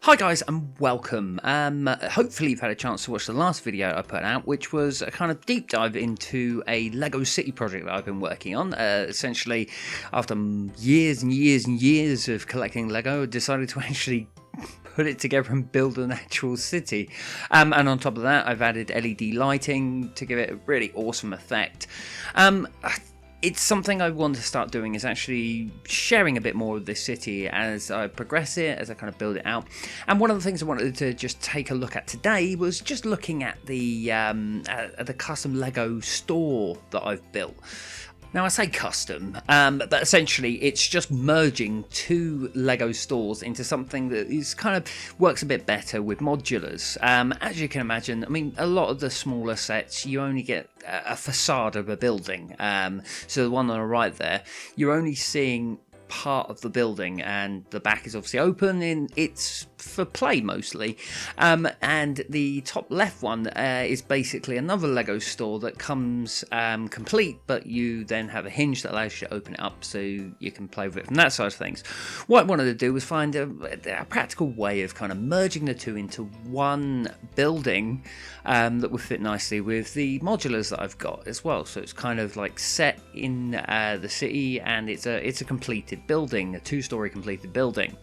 Hi guys and welcome. Hopefully you've had a chance to watch the last video I put out, which was a kind of deep dive into a Lego city project that I've been working on. Essentially, after years and years and years of collecting Lego, I decided to actually put it together and build an actual city. And on top of that, I've added LED lighting to give it a really awesome effect. It's something I want to start doing, is actually sharing a bit more of this city as I progress it, as I kind of build it out. And one of the things I wanted to just take a look at today was just looking at the custom Lego store that I've built. Now, I say custom, but essentially it's just merging two Lego stores into something that is kind of works a bit better with modulars. As you can imagine, I mean, a lot of the smaller sets, you only get a facade of a building. So the one on the right there, you're only seeing part of the building, and the back is obviously open, and it's for play mostly. And the top left one is basically another Lego store that comes complete, but you then have a hinge that allows you to open it up so you can play with it from that side of things. What I wanted to do was find a practical way of kind of merging the two into one building that would fit nicely with the modulars that I've got as well. So it's kind of like set in the city, and it's a completed building, a two-story completed building.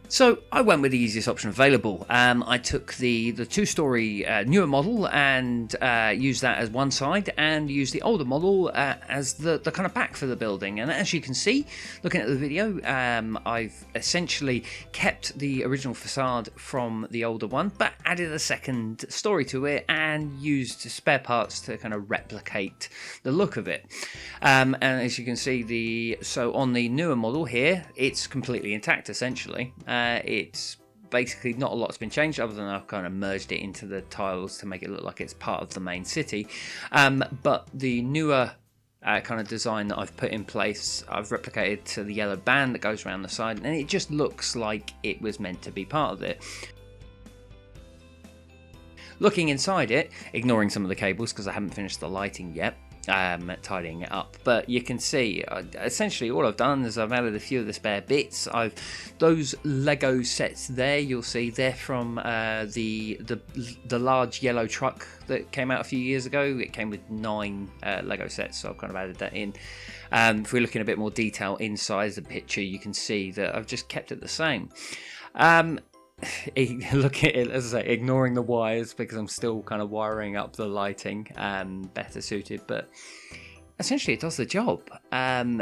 So I went with the easiest option available. I took the two-story newer model and used that as one side, and used the older model as the kind of back for the building. And as you can see, looking at the video, I've essentially kept the original facade from the older one, but added a second story to it and used spare parts to kind of replicate the look of it. And as you can see, so on the newer model here, it's completely intact essentially. It's basically not a lot's been changed, other than I've kind of merged it into the tiles to make it look like it's part of the main city. But the newer kind of design that I've put in place, I've replicated to the yellow band that goes around the side, and it just looks like it was meant to be part of it. Looking inside it, ignoring some of the cables because I haven't finished the lighting yet, tidying it up, but you can see essentially all I've done is I've added a few of the spare bits. Those Lego sets there, you'll see they're from the large yellow truck that came out a few years ago. It came with 9 Lego sets, so I've kind of added that in. If we look in a bit more detail inside the picture, you can see that I've just kept it the same. Look at it, as I say, ignoring the wires because I'm still kind of wiring up the lighting better suited, but essentially it does the job. I'm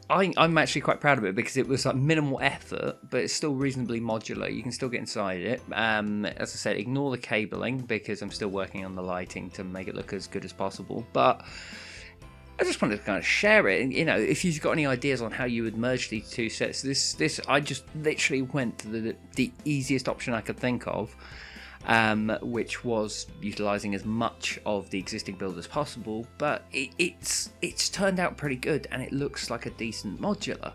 actually quite proud of it because it was like minimal effort, but it's still reasonably modular. You can still get inside it. As I said, ignore the cabling because I'm still working on the lighting to make it look as good as possible, but I just wanted to kind of share it. You know, if you've got any ideas on how you would merge these two sets, this I just literally went to the easiest option I could think of, which was utilising as much of the existing build as possible. But it's turned out pretty good, and it looks like a decent modular.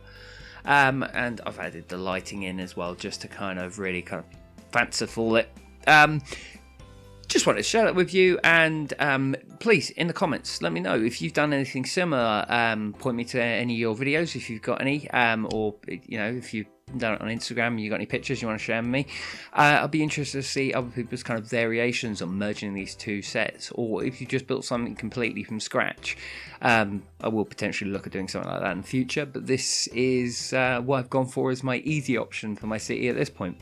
And I've added the lighting in as well, just to kind of really kind of fanciful it. Just wanted to share that with you, and please, in the comments, let me know if you've done anything similar. Point me to any of your videos if you've got any, or you know, if you've done it on Instagram and you've got any pictures you want to share with me. I'll be interested to see other people's kind of variations on merging these two sets, or if you just built something completely from scratch. I will potentially look at doing something like that in the future, but this is what I've gone for as my easy option for my city at this point.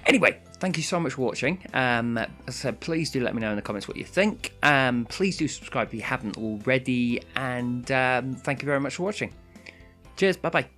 Anyway, thank you so much for watching. As I said, please do let me know in the comments what you think. Please do subscribe if you haven't already. And thank you very much for watching. Cheers. Bye-bye.